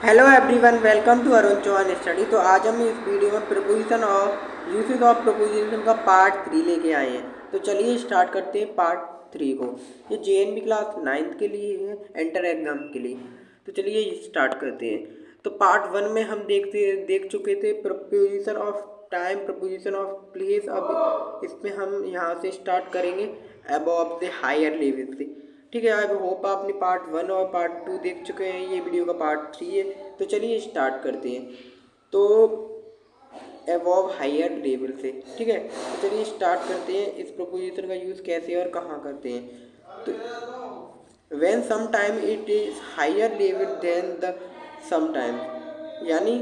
Hello everyone, welcome to Arun Chauhan study. तो आज हम इस वीडियो में प्रपोजिशन और यूसेज ऑफ प्रपोजिशन का पार्ट 3 लेके आए हैं। तो चलिए स्टार्ट करते हैं पार्ट 3 को। ये जेएनबी क्लास 9th के लिए है, एंटर एग्जाम के लिए। तो चलिए स्टार्ट करते हैं। तो पार्ट 1 में हम देख चुके थे preposition of time, preposition of place. अब इसमें हम यहाँ से स्टार्ट करेंगे अबव द हायर लेवल से। ठीक है, आई होप आपने पार्ट 1 और पार्ट 2 देख चुके हैं। ये वीडियो का पार्ट 3 है। तो चलिए स्टार्ट करते हैं। तो अबव हायर लेवल से, ठीक है। तो चलिए स्टार्ट करते हैं। इस प्रोपोजिशन का यूज़ कैसे और कहाँ करते हैं। तो when some time it is higher level than the some time, यानी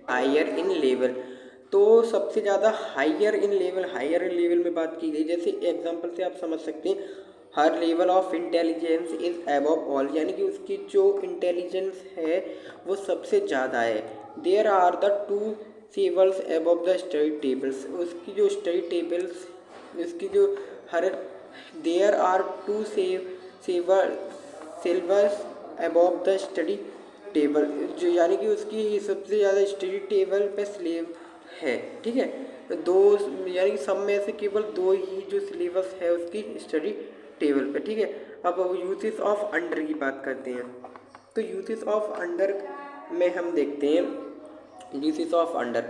हायर इन लेवल। तो सबसे ज़्यादा हायर इन लेवल में बात की गई। जैसे एग्जांपल से आप समझ सकते हैं, हर level of intelligence is above all, यानी कि उसकी जो इंटेलिजेंस है वो सबसे ज़्यादा है। There are the two shelves above the study tables, उसकी जो स्टडी टेबल्स, उसकी जो हर there are two several shelves above the study table, जो यानी कि उसकी सबसे ज़्यादा स्टडी टेबल पे स्लेव है। ठीक है, तो दो, यानी कि सब में से केवल दो ही जो सिलेबस है उसकी स्टडी टेबल पे। ठीक है, अब यूसेस ऑफ अंडर की बात करते हैं। तो यूसेस ऑफ अंडर में हम देखते हैं uses of under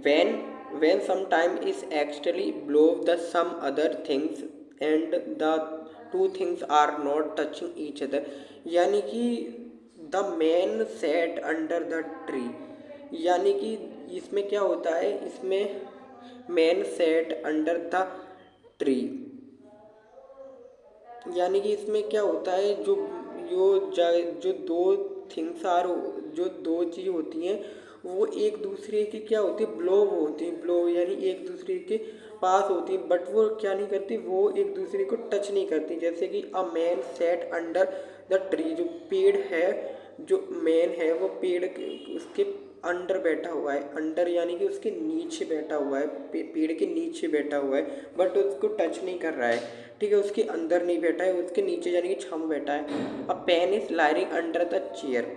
when when sometime is actually below the some other things and the two things are not touching each other, यानी कि the man set under the tree, यानी कि इसमें क्या होता है, इसमें man set under the tree, यानी कि इसमें क्या होता है, जो दो थिंग्स आर, जो दो चीज़ होती हैं वो एक दूसरे की क्या होती है, ब्लो होती है। ब्लो यानी एक दूसरे के पास होती है, बट वो क्या नहीं करती, वो एक दूसरे को टच नहीं करती। जैसे कि a man set under the tree, जो पेड़ है, जो मैन है वो पेड़ के उसके अंडर बैठा हुआ है। अंडर यानी कि उसके नीचे बैठा हुआ है, पेड़ के नीचे बैठा हुआ है, बट उसको टच नहीं कर रहा है। ठीक है, उसके अंदर नहीं बैठा है, उसके नीचे यानी कि छाँव बैठा है। A pen is lying under the chair,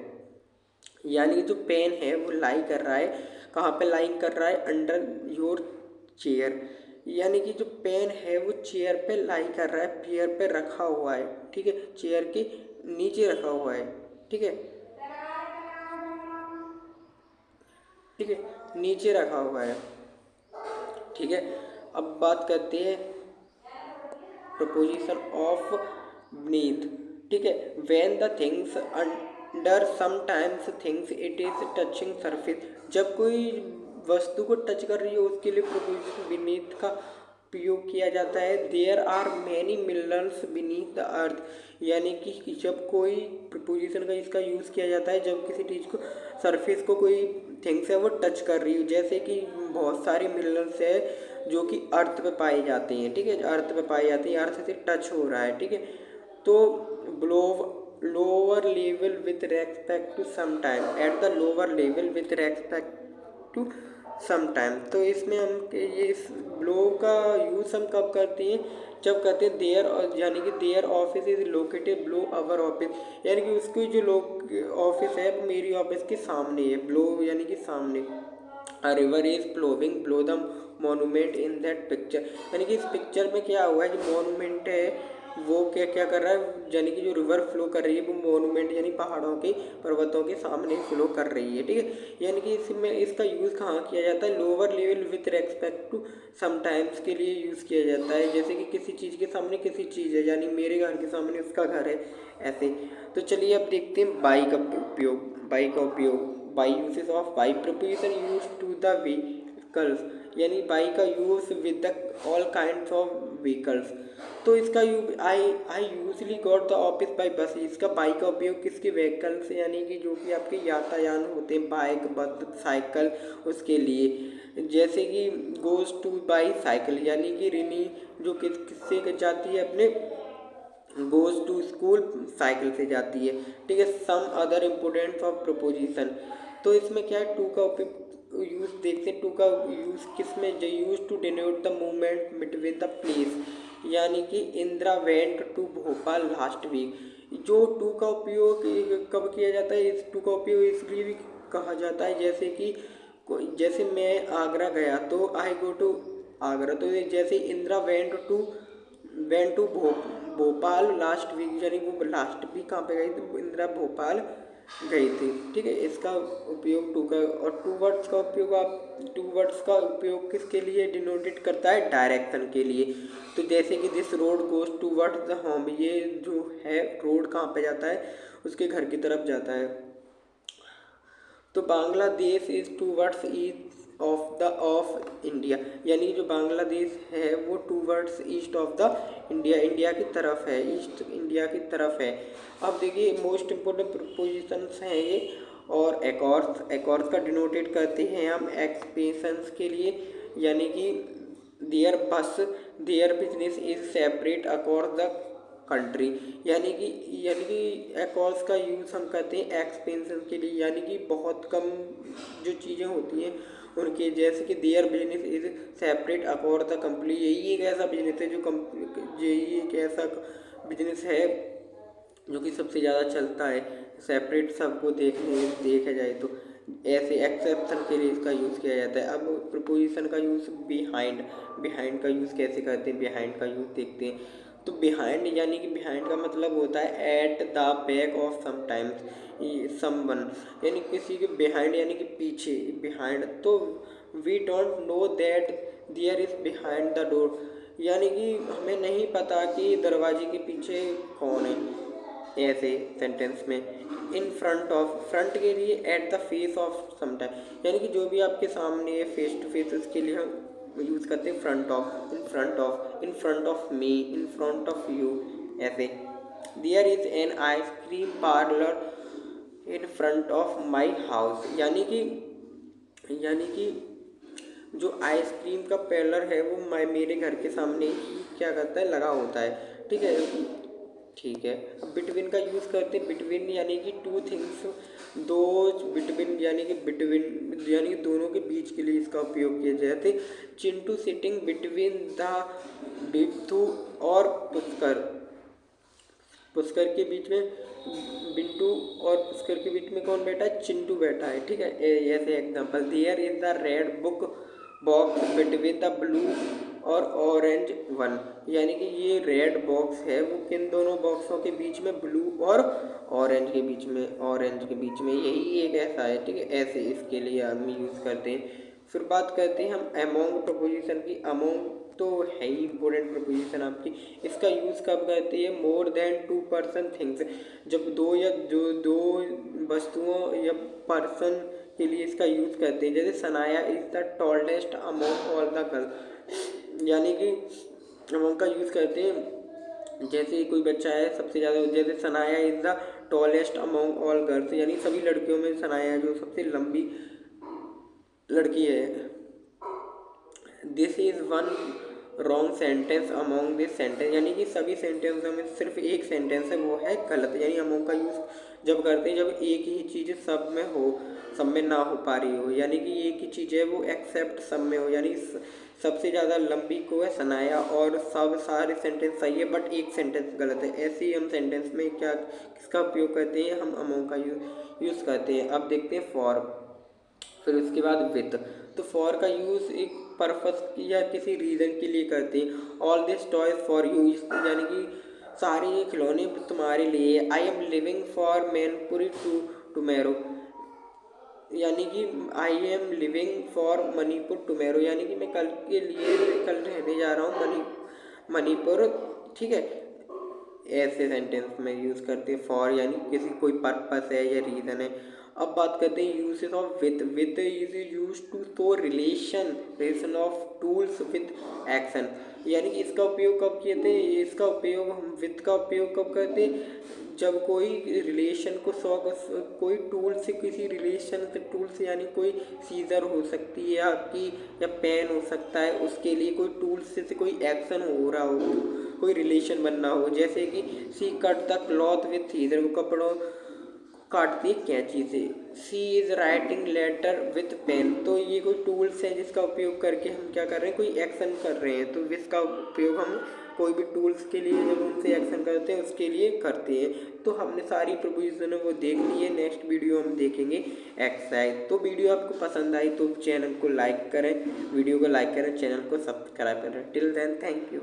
यानी कि जो पेन है वो लाई कर रहा है, कहाँ पे लाइंग कर रहा है, अंडर योर चेयर, यानी कि जो पेन है वो चेयर पे लाई कर रहा है, चेयर पे रखा हुआ है। ठीक है, चेयर के नीचे रखा हुआ है। ठीक है, ठीक है, नीचे रखा हुआ है। ठीक है, अब बात करते हैं प्रपोजिशन ऑफ बीनीथ। ठीक है, when the things under sometimes things it is touching surface, जब कोई वस्तु को टच कर रही है उसके लिए प्रपोजिशन बीनीथ का उपयोग किया जाता है। There are many minerals beneath the earth, यानी कि जब कोई प्रपोजिशन का इसका यूज़ किया जाता है जब किसी चीज़ को, सरफेस को कोई थिंग्स है वो टच कर रही हो। जैसे कि बहुत सारे मिनरल्स है जो कि अर्थ पे पाए जाते हैं। ठीक है, अर्थ पे पाए जाते हैं, अर्थ से टच हो रहा है। ठीक है, तो below lower level with respect to some time, at the lower level with respect to some time. तो इसमें हम ये इस ब्लो का यूज़ हम कब करते हैं, जब करते हैं देयर, यानी कि their office is located blow our office, यानी कि उसकी जो ऑफिस है वो मेरी ऑफिस के सामने है। ब्लो यानी कि सामने। A river is flowing below the monument in that picture, यानी कि इस पिक्चर में क्या हुआ है, जो मोनूमेंट है वो क्या क्या कर रहा है, यानी कि जो रिवर फ्लो कर रही है वो मोनूमेंट यानी पहाड़ों के, पर्वतों के सामने फ्लो कर रही है। ठीक है, यानी कि इसमें इसका यूज़ कहाँ किया जाता है, lower level with respect to sometimes के लिए यूज़ किया जाता है। जैसे कि किसी चीज़ के सामने किसी चीज़ है, यानी मेरे घर के सामने उसका घर है, ऐसे। तो चलिए अब देखते हैं बाई का उपयोग। By uses of by preposition use to the vehicles, यानी बाई का use with the all kinds of vehicles. तो इसका use I usually got the office by bus, इसका बाई का उपयोग किसके व्हीकल से, यानी कि जो कि आपके यातायान होते हैं, बाइक, बस, साइकिल, उसके लिए। जैसे कि गोज टू बाई साइकिल, यानी कि रिनी जो किससे जाती है, अपने गोज टू स्कूल साइकिल से जाती है। ठीक है, some other important of preposition. तो इसमें क्या है, टू का यूज़ देखते हैं। टू का यूज़ किस में, जो use to denote the movement between the place, यानी कि Indira went to Bhopal last week. जो टू का उपयोग कब किया जाता है, इस टू का उपयोग इसलिए भी कहा जाता है जैसे कि जैसे मैं आगरा गया तो आई गो टू आगरा, तो जैसे Indira went to Bhopal last week, यानी वो लास्ट वीक कहाँ पे गई थी, इंदिरा भोपाल गई थी। ठीक है, इसका उपयोग टू का, और टू वर्ड्स का उपयोग टू वर्ड्स का उपयोग किसके लिए डिनोटेट करता है, डायरेक्शन के लिए। तो जैसे कि this road goes towards the home, ये जो है रोड कहाँ पे जाता है, उसके घर की तरफ जाता है। तो Bangladesh is towards east of India, यानी जो बांग्लादेश है वो towards east of the India, India की तरफ है, ईस्ट इंडिया की तरफ है। अब देखिए मोस्ट इम्पोर्टेंट प्रपोजिशंस हैं ये, और एकॉर्ड्स का डिनोटेट करते हैं हम एक्सप्रेशंस के लिए, यानी कि their business is separate across the country, यानी कि एकॉर्ड्स का यूज़ हम करते हैं एक्सपेंशन के लिए, यानी कि बहुत कम जो चीज़ें होती हैं उनके, जैसे कि their business is separate across the company, यही एक ऐसा बिजनेस है यही एक ऐसा बिजनेस है जो कि सबसे ज़्यादा चलता है, सेपरेट सबको देखा जाए तो। ऐसे एक्सेप्शन के लिए इसका यूज़ किया जाता है। अब प्रीपोजिशन का यूज़ बिहाइंड का यूज़ कैसे करते हैं, बिहाइंड का यूज़ देखते हैं। तो बिहाइंड, यानी कि बिहाइंड का मतलब होता है at the back of sometimes someone, यानी किसी के बिहाइंड यानी कि पीछे, बिहाइंड। तो we don't know that there is behind the door, यानी कि हमें नहीं पता कि दरवाजे के पीछे कौन है, ऐसे सेंटेंस में। इन फ्रंट ऑफ, फ्रंट के लिए at the face of sometime, यानी कि जो भी आपके सामने है फेस टू फेस, उसके लिए हम यूज़ करते हैं front of, in front of me, in front of you, ऐसे। There is an ice cream parlour in front of my house, यानी कि जो आइसक्रीम का पार्लर है वो मेरे घर के सामने ही क्या करता है, लगा होता है। ठीक है। अब बिटवीन का यूज़ करते हैं, बिटवीन यानी कि टू थिंग्स, दो, बिटवीन यानी कि दोनों के बीच के लिए इसका उपयोग किया जाते। Chintu sitting between the Bittu और पुष्कर के बीच में, बिट्टू और पुष्कर के बीच में कौन बैठा है, चिंटू बैठा है। ठीक है, ऐसे example. There is the red book box between the blue और ऑरेंज वन, यानी कि ये रेड बॉक्स है वो किन दोनों बॉक्सों के बीच में, ब्लू और ऑरेंज के बीच में, यही एक ऐसा है। ठीक है, ऐसे इसके लिए हम यूज़ करते हैं। फिर बात करते हैं हम अमोंग प्रपोजिशन की। अमोंग तो है ही इम्पोर्टेंट प्रपोजिशन आपकी। इसका यूज़ कब करते हैं, more than two person things, जब दो वस्तुओं या पर्सन के लिए इसका यूज़ करते हैं। जैसे Sanaya is the tallest among all the girls, यानी कि अमोंग का यूज़ करते हैं जैसे कोई बच्चा है सबसे ज़्यादा, जैसे Sanaya is the tallest among all girls, यानी सभी लड़कियों में सनाया जो सबसे लंबी लड़की है। This is one wrong sentence among this sentence, यानी कि सभी सेंटेंस में सिर्फ एक सेंटेंस है वो है गलत, यानी अमोंग का यूज़ जब करते हैं जब एक ही चीज़ सब में ना हो पा रही हो, यानी कि एक ही चीज़ है वो एक्सेप्ट सब में हो, यानी सबसे ज़्यादा लंबी को है सनाया और सब सारे सेंटेंस सही है बट एक सेंटेंस गलत है। ऐसे ही हम सेंटेंस में किसका उपयोग करते हैं, हम अमोंग का यूज़ करते हैं। अब देखते हैं फॉर, फिर उसके बाद विथ। तो फॉर का यूज़ एक पर्पस या किसी रीज़न के लिए करते हैं। All this toys for you, यानी कि सारे ये खिलौने तुम्हारे लिए। I am living for Mainpuri tomorrow, यानी कि I am living for Manipur tomorrow, यानी कि मैं कल रहने जा रहा हूँ मणिपुर। ठीक है, ऐसे सेंटेंस में यूज़ करते हैं फॉर, यानी किसी कोई पर्पस है या रीज़न है। अब बात करते हैं usage of with. With is use to show relation of tools with action, यानी कि इसका उपयोग कब किए थे, इसका उपयोग हम विथ का उपयोग कब करते, जब कोई रिलेशन को कोई टूल से किसी रिलेशन से, टूल से यानी कोई सीजर हो सकती है आपकी या पेन हो सकता है, उसके लिए कोई टूल से कोई एक्शन हो रहा हो, कोई रिलेशन बनना हो। जैसे कि she cut the cloth with scissor, को कपड़ों काटती है कैंची से। She is writing letter with pen, तो ये कोई टूल्स है जिसका उपयोग करके हम क्या कर रहे हैं, कोई एक्शन कर रहे हैं, तो इसका उपयोग हम कोई भी टूल्स के लिए जब उनसे एक्शन करते हैं उसके लिए करते हैं। तो हमने सारी प्रोपोजिशन वो देख ली है। नेक्स्ट वीडियो हम देखेंगे एक्सरसाइज। तो वीडियो आपको पसंद आई तो चैनल को लाइक करें, वीडियो को लाइक करें, चैनल को सब्सक्राइब करें। Till then thank you.